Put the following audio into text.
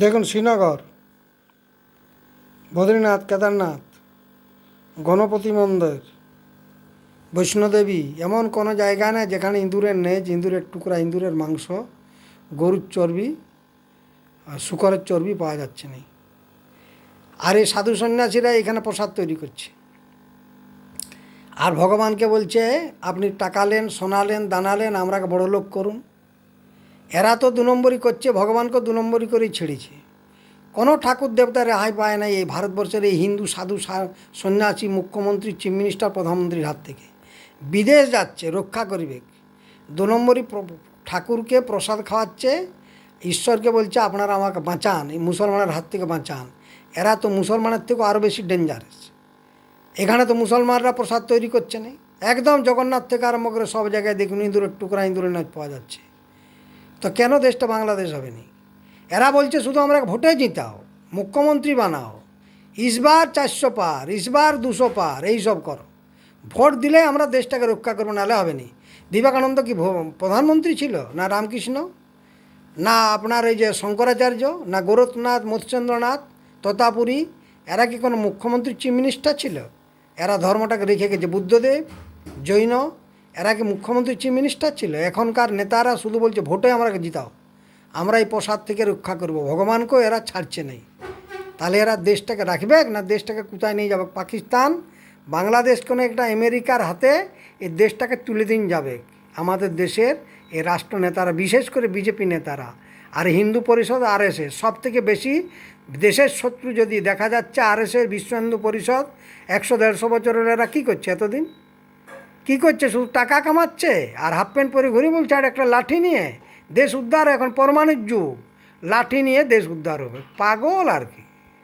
দেখুন, শ্রীনগর, বদ্রীনাথ, কেদারনাথ, গণপতি মন্দির, বৈষ্ণোদেবী, এমন কোনো জায়গা নেই যেখানে ইঁদুরের নেজ, ইঁদুরের টুকরা, ইঁদুরের মাংস, গরুর চর্বি আর শূকরের চর্বি পাওয়া যাচ্ছে না। আর এই সাধু সন্ন্যাসীরা এখানে প্রসাদ তৈরি করছে আর ভগবানকে বলছে আপনি টাকা লেন, সোনা লেন, দানা লেন, আমরাকে বড় লোক করুন। এরা তো 2 নম্বরই করছে, ভগবানকে 2 নম্বরই করেই ছেড়েছে। কোনো ঠাকুর দেবতা রেহাই পায় না এই ভারতবর্ষের এই হিন্দু সাধু সন্ন্যাসী, মুখ্যমন্ত্রী, চিফ মিনিস্টার, প্রধানমন্ত্রীর হাত থেকে। বিদেশ যাচ্ছে রক্ষা করবে, 2 নম্বরই ঠাকুরকে প্রসাদ খাওয়াচ্ছে, ঈশ্বরকে বলছে আপনারা আমাকে বাঁচান, এই মুসলমানের হাত থেকে বাঁচান। এরা তো মুসলমানের থেকেও আরও বেশি ডেঞ্জারাস। এখানে তো মুসলমানরা প্রসাদ তৈরি করছে না, একদম জগন্নাথ থেকে আরম্ভ করে সব জায়গায় দেখুন ইঁদুরের টুকরা, ইঁদুরের নাচ পাওয়া যাচ্ছে। তো কেন দেশটা বাংলাদেশ হবে না? এরা বলছে শুধু আমরা ভোটে জিতাও, মুখ্যমন্ত্রী বানাও, ইসবার 400 পার, ইসবার 200 পার, এইসব করো। ভোট দিলে আমরা দেশটাকে রক্ষা করবো, নাহলে হবে না। বিবেকানন্দ কি প্রধানমন্ত্রী ছিল? না রামকৃষ্ণ, না আপনার এই যে শঙ্করাচার্য, না গোরখনাথ, মৎস্যেন্দ্রনাথ, তোতাপুরী, এরা কি কোনো মুখ্যমন্ত্রী, চিফ মিনিস্টার ছিল? এরা ধর্মটাকে রেখে গেছে। বুদ্ধদেব, জৈন, এরা কি মুখ্যমন্ত্রী, চিফ মিনিস্টার ছিল? এখনকার নেতারা শুধু বলছে ভোটে আমরাকে জিতাও, আমরা এই প্রসাদ থেকে রক্ষা করব। ভগবানকেও এরা ছাড়ছে নেই। তাহলে এরা দেশটাকে রাখবে না দেশটাকে কোথায় নিয়ে যাবে? পাকিস্তান, বাংলাদেশ কোনো একটা আমেরিকার হাতে এই দেশটাকে তুলে দিন যাবে। আমাদের দেশের এই রাষ্ট্র নেতারা, বিশেষ করে বিজেপি নেতারা আর হিন্দু পরিষদ, আরএসএস, সব থেকে বেশি দেশের শত্রু যদি দেখা যাচ্ছে আরএসএস, বিশ্ব হিন্দু পরিষদ। 100-150 বছরের এরা কী করছে এতদিন? কী করছে? শুধু টাকা কামাচ্ছে আর হাফ প্যান্ট পরে ঘুরে বলছে আর একটা লাঠি নিয়ে দেশ উদ্ধার। এখন পরমাণুর যুগ, লাঠি নিয়ে দেশ উদ্ধার হবে। পাগল আর কি।